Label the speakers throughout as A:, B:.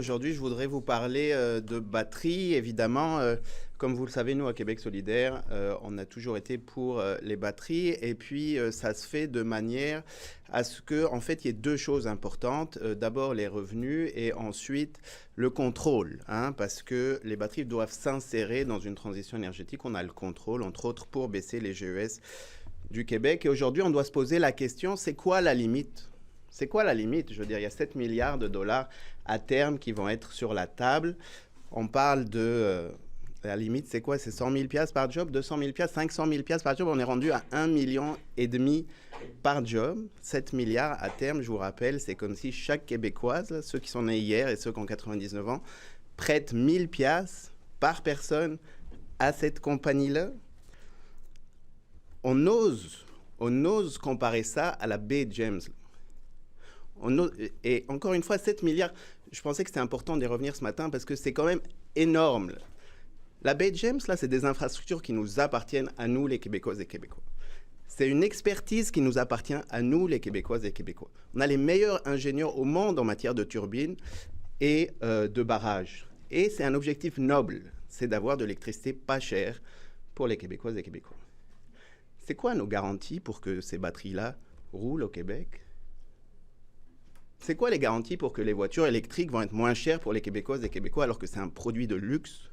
A: Aujourd'hui, je voudrais vous parler de batterie. Évidemment, comme vous le savez, nous, à Québec solidaire, on a toujours été pour les batteries. Et puis, ça se fait de manière à ce qu'en fait, il y ait deux choses importantes. D'abord, les revenus et ensuite, le contrôle. Parce que les batteries doivent s'insérer dans une transition énergétique. On a le contrôle, entre autres, pour baisser les GES du Québec. Et aujourd'hui, on doit se poser la question, c'est quoi la limite ? C'est quoi la limite? Je veux dire, il y a 7 milliards de dollars à terme qui vont être sur la table. On parle de... la limite, c'est quoi? C'est 100 000 piastres par job, 200 000 piastres, 500 000 piastres par job. On est rendu à 1,5 million par job. 7 milliards à terme, je vous rappelle, c'est comme si chaque Québécoise, là, ceux qui sont nés hier et ceux qui ont 99 ans, prêtent 1 000 piastres par personne à cette compagnie-là. On ose comparer ça à la baie James. Et encore une fois, 7 milliards, je pensais que c'était important d'y revenir ce matin parce que c'est quand même énorme. La baie James, là, c'est des infrastructures qui nous appartiennent à nous, les Québécoises et Québécois. C'est une expertise qui nous appartient à nous, les Québécoises et Québécois. On a les meilleurs ingénieurs au monde en matière de turbines et de barrages. Et c'est un objectif noble, c'est d'avoir de l'électricité pas chère pour les Québécoises et Québécois. C'est quoi nos garanties pour que ces batteries-là roulent au Québec ? C'est quoi les garanties pour que les voitures électriques vont être moins chères pour les Québécoises et Québécois alors que c'est un produit de luxe?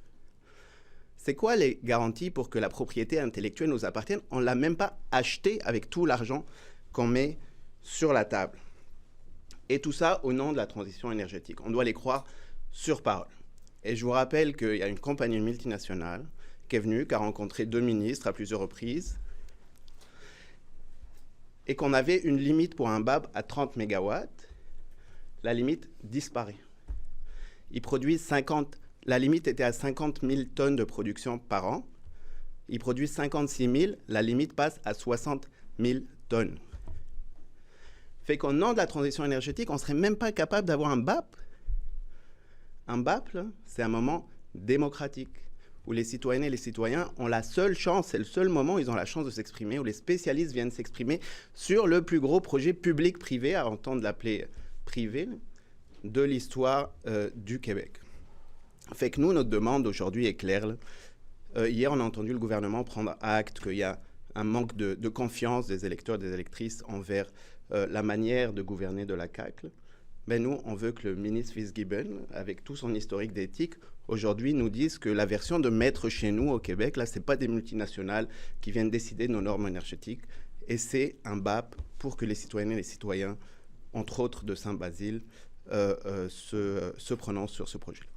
A: C'est quoi les garanties pour que la propriété intellectuelle nous appartienne? On ne l'a même pas acheté avec tout l'argent qu'on met sur la table. Et tout ça au nom de la transition énergétique. On doit les croire sur parole. Et je vous rappelle qu'il y a une compagnie multinationale qui est venue, qui a rencontré 2 ministres à plusieurs reprises, et qu'on avait une limite pour un BAB à 30 mégawatts. La limite disparaît. Ils produisent la limite était à 50 000 tonnes de production par an. Ils produisent 56 000, la limite passe à 60 000 tonnes. Fait qu'au nom de la transition énergétique, on ne serait même pas capable d'avoir un BAP. Un BAP, là, c'est un moment démocratique, où les citoyennes et les citoyens ont la seule chance, c'est le seul moment où ils ont la chance de s'exprimer, où les spécialistes viennent s'exprimer sur le plus gros projet public-privé, à entendre l'appeler privé, de l'histoire du Québec. Fait que nous, notre demande aujourd'hui est claire. Hier, on a entendu le gouvernement prendre acte qu'il y a un manque de confiance des électeurs et des électrices envers la manière de gouverner de la CAQ. Mais nous, on veut que le ministre Fitzgibbon, avec tout son historique d'éthique, aujourd'hui nous dise que la version de maître chez nous au Québec, là, ce n'est pas des multinationales qui viennent décider de nos normes énergétiques, et c'est un BAP pour que les citoyennes et les citoyens, entre autres de Saint-Basile, se prononcent sur ce projet-là.